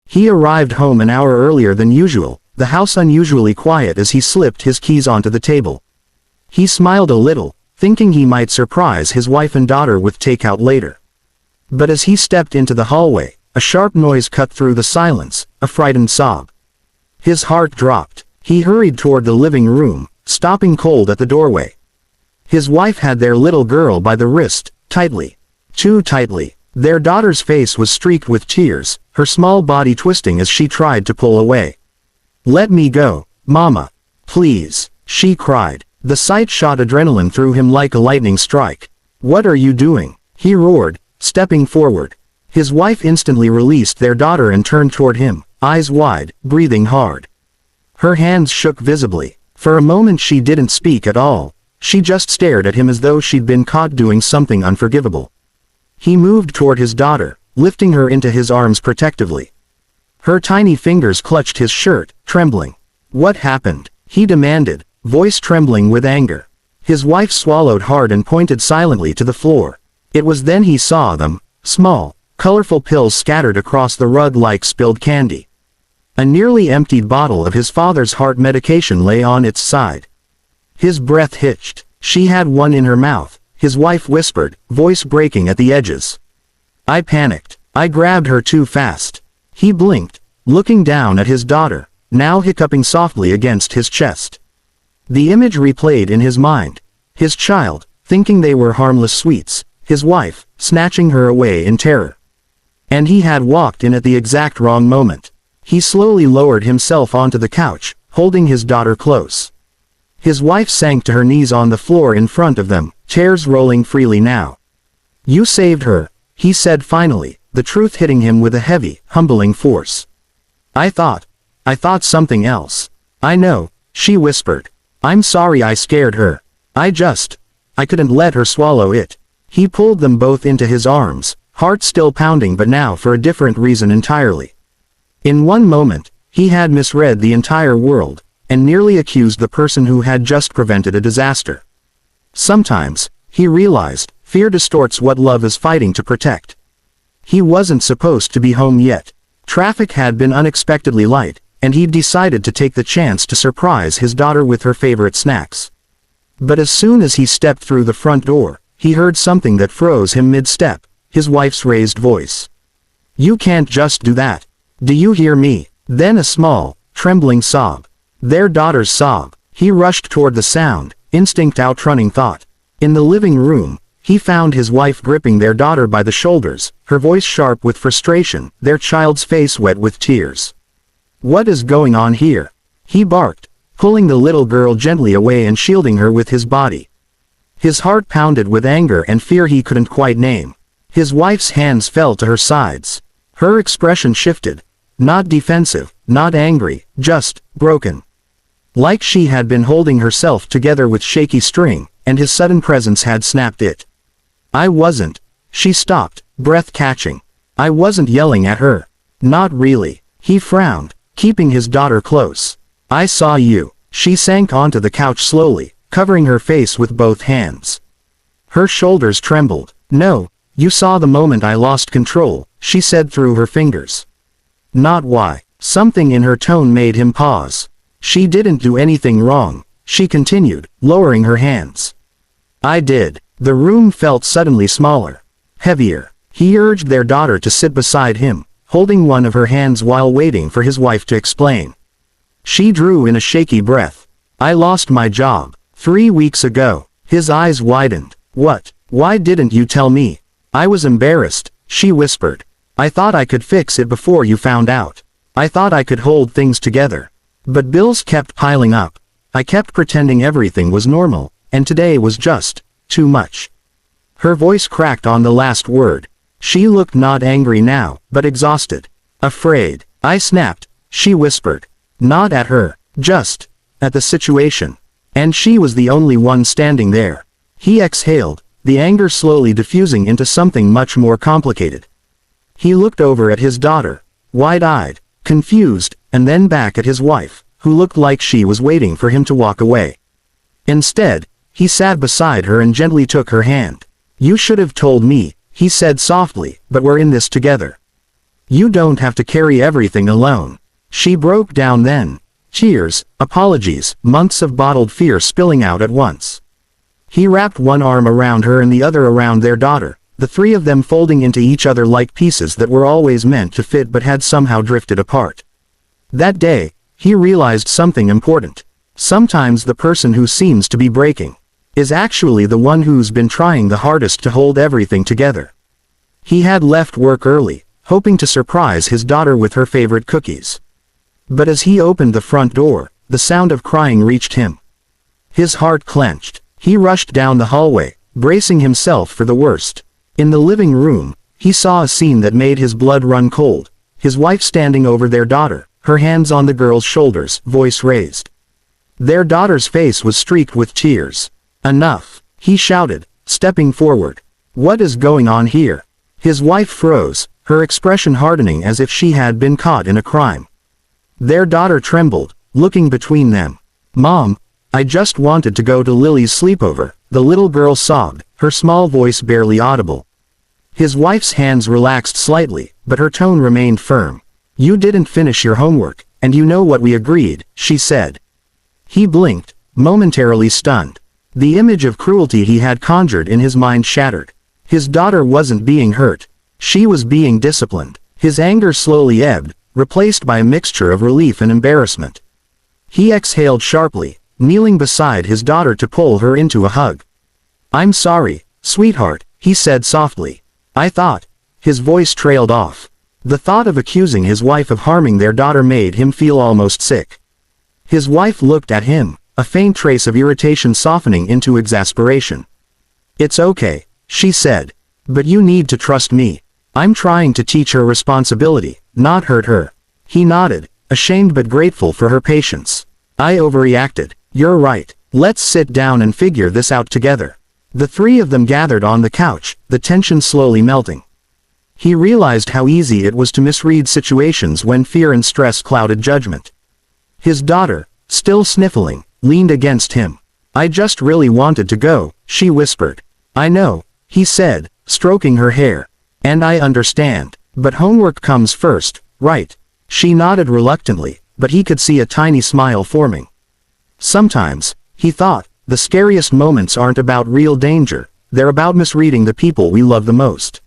He arrived home an hour earlier than usual, the house unusually quiet as he slipped his keys onto the table. He smiled a little, thinking he might surprise his wife and daughter with takeout later. But as he stepped into the hallway, a sharp noise cut through the silence, a frightened sob. His heart dropped. He hurried toward the living room, stopping cold at the doorway. His wife had their little girl by the wrist, tightly. Too tightly. Their daughter's face was streaked with tears, her small body twisting as she tried to pull away. "Let me go, Mama. Please," she cried. The sight shot adrenaline through him like a lightning strike. "What are you doing?" he roared, stepping forward. His wife instantly released their daughter and turned toward him, eyes wide, breathing hard. Her hands shook visibly. For a moment she didn't speak at all. She just stared at him as though she'd been caught doing something unforgivable. He moved toward his daughter, lifting her into his arms protectively. Her tiny fingers clutched his shirt, trembling. "What happened?" he demanded, voice trembling with anger. His wife swallowed hard and pointed silently to the floor. It was then he saw them, small, colorful pills scattered across the rug like spilled candy. A nearly emptied bottle of his father's heart medication lay on its side. His breath hitched. She had one in her mouth, his wife whispered, voice breaking at the edges. I panicked. I grabbed her too fast. He blinked, looking down at his daughter, now hiccuping softly against his chest. The image replayed in his mind. His child, thinking they were harmless sweets, his wife, snatching her away in terror. And he had walked in at the exact wrong moment. He slowly lowered himself onto the couch, holding his daughter close. His wife sank to her knees on the floor in front of them, chairs rolling freely now. "You saved her," he said finally, the truth hitting him with a heavy, humbling force. I thought something else." "I know," she whispered. "I'm sorry I scared her. I couldn't let her swallow it." He pulled them both into his arms, heart still pounding but now for a different reason entirely. In one moment, he had misread the entire world, and nearly accused the person who had just prevented a disaster. Sometimes, he realized, fear distorts what love is fighting to protect. He wasn't supposed to be home yet. Traffic had been unexpectedly light, and he'd decided to take the chance to surprise his daughter with her favorite snacks. But as soon as he stepped through the front door, he heard something that froze him mid-step, his wife's raised voice. "You can't just do that. Do you hear me?" Then a small, trembling sob. Their daughter's sob. He rushed toward the sound, instinct outrunning thought. In the living room, he found his wife gripping their daughter by the shoulders, her voice sharp with frustration, their child's face wet with tears. "What is going on here?" he barked, pulling the little girl gently away and shielding her with his body. His heart pounded with anger and fear he couldn't quite name. His wife's hands fell to her sides. Her expression shifted. Not defensive, not angry, just broken. Like she had been holding herself together with shaky string, and his sudden presence had snapped it. "I wasn't." She stopped, breath catching. "I wasn't yelling at her." "Not really." He frowned, keeping his daughter close. "I saw you." She sank onto the couch slowly, covering her face with both hands. Her shoulders trembled. "No, you saw the moment I lost control," she said through her fingers. "Not why." Something in her tone made him pause. "She didn't do anything wrong," she continued, lowering her hands. "I did." The room felt suddenly smaller. Heavier. He urged their daughter to sit beside him, holding one of her hands while waiting for his wife to explain. She drew in a shaky breath. "I lost my job 3 weeks ago." His eyes widened. "What? Why didn't you tell me?" "I was embarrassed," she whispered. "I thought I could fix it before you found out. I thought I could hold things together. But bills kept piling up. I kept pretending everything was normal, and today was just too much." Her voice cracked on the last word. She looked not angry now, but exhausted. "Afraid." "I snapped," she whispered. Not at her, just at the situation. And she was the only one standing there. He exhaled, the anger slowly diffusing into something much more complicated. He looked over at his daughter, wide-eyed, confused, and then back at his wife, who looked like she was waiting for him to walk away. Instead, he sat beside her and gently took her hand. "You should have told me," he said softly, "but we're in this together." You don't have to carry everything alone. She broke down then. Tears, apologies, months of bottled fear spilling out at once. He wrapped one arm around her and the other around their daughter, the three of them folding into each other like pieces that were always meant to fit but had somehow drifted apart. That day, he realized something important. Sometimes the person who seems to be breaking is actually the one who's been trying the hardest to hold everything together. He had left work early, hoping to surprise his daughter with her favorite cookies. But as he opened the front door, the sound of crying reached him. His heart clenched. He rushed down the hallway, bracing himself for the worst. In the living room, he saw a scene that made his blood run cold. His wife standing over their daughter, her hands on the girl's shoulders, voice raised. Their daughter's face was streaked with tears. "Enough," he shouted, stepping forward. "What is going on here?" His wife froze, her expression hardening as if she had been caught in a crime. Their daughter trembled, looking between them. "Mom, I just wanted to go to Lily's sleepover," the little girl sobbed, her small voice barely audible. His wife's hands relaxed slightly, but her tone remained firm. "You didn't finish your homework, and you know what we agreed," she said. He blinked, momentarily stunned. The image of cruelty he had conjured in his mind shattered. His daughter wasn't being hurt. She was being disciplined. His anger slowly ebbed, replaced by a mixture of relief and embarrassment. He exhaled sharply, kneeling beside his daughter to pull her into a hug. "I'm sorry, sweetheart," he said softly. "I thought." His voice trailed off. The thought of accusing his wife of harming their daughter made him feel almost sick. His wife looked at him, a faint trace of irritation softening into exasperation. "It's okay," she said. "But you need to trust me. I'm trying to teach her responsibility, not hurt her." He nodded, ashamed but grateful for her patience. "I overreacted. You're right. Let's sit down and figure this out together." The three of them gathered on the couch, the tension slowly melting. He realized how easy it was to misread situations when fear and stress clouded judgment. His daughter, still sniffling, leaned against him. "I just really wanted to go," she whispered. "I know," he said, stroking her hair. "And I understand. But homework comes first, right?" She nodded reluctantly, but he could see a tiny smile forming. Sometimes, he thought, the scariest moments aren't about real danger, they're about misreading the people we love the most.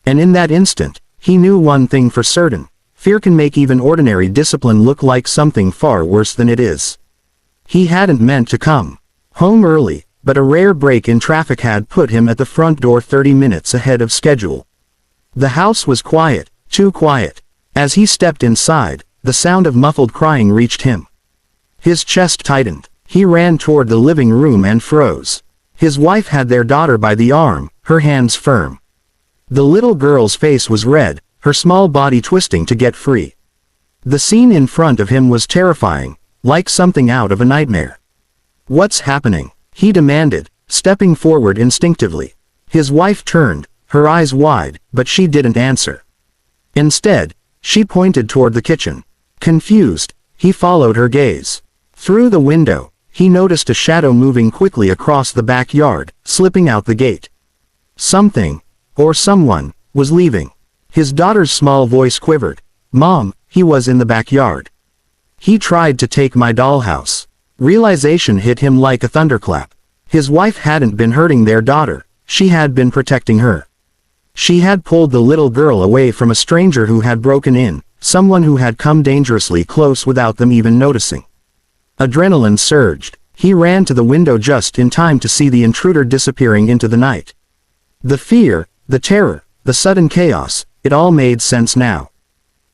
And in that instant, he knew one thing for certain. Fear can make even ordinary discipline look like something far worse than it is. He hadn't meant to come home early, but a rare break in traffic had put him at the front door 30 minutes ahead of schedule. The house was quiet, too quiet. As he stepped inside, the sound of muffled crying reached him. His chest tightened. He ran toward the living room and froze. His wife had their daughter by the arm, her hands firm. The little girl's face was red, her small body twisting to get free. The scene in front of him was terrifying, like something out of a nightmare. "What's happening?" he demanded, stepping forward instinctively. His wife turned, her eyes wide, but she didn't answer. Instead, she pointed toward the kitchen. Confused, he followed her gaze. Through the window, he noticed a shadow moving quickly across the backyard, slipping out the gate. Something, or someone, was leaving. His daughter's small voice quivered. "Mom, he was in the backyard. He tried to take my dollhouse." Realization hit him like a thunderclap. His wife hadn't been hurting their daughter, she had been protecting her. She had pulled the little girl away from a stranger who had broken in, someone who had come dangerously close without them even noticing. Adrenaline surged. He ran to the window just in time to see the intruder disappearing into the night. The fear, the terror, the sudden chaos, it all made sense now.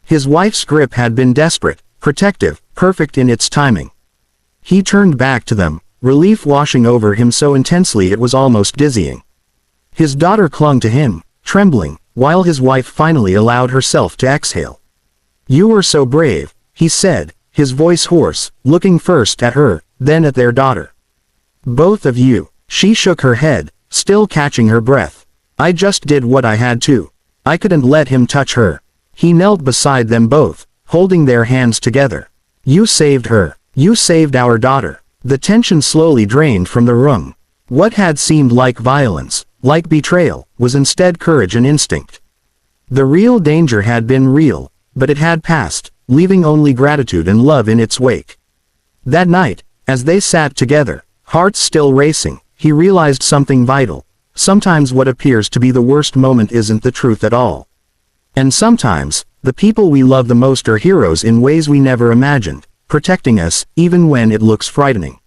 His wife's grip had been desperate, protective, perfect in its timing. He turned back to them, relief washing over him so intensely it was almost dizzying. His daughter clung to him, trembling, while his wife finally allowed herself to exhale. "You were so brave," he said, his voice hoarse, looking first at her, then at their daughter. "Both of you." She shook her head, still catching her breath. "I just did what I had to. I couldn't let him touch her." He knelt beside them both, holding their hands together. "You saved her. You saved our daughter." The tension slowly drained from the room. What had seemed like violence, like betrayal, was instead courage and instinct. The real danger had been real, but it had passed, leaving only gratitude and love in its wake. That night, as they sat together, hearts still racing, he realized something vital. Sometimes what appears to be the worst moment isn't the truth at all. And sometimes, the people we love the most are heroes in ways we never imagined, protecting us, even when it looks frightening.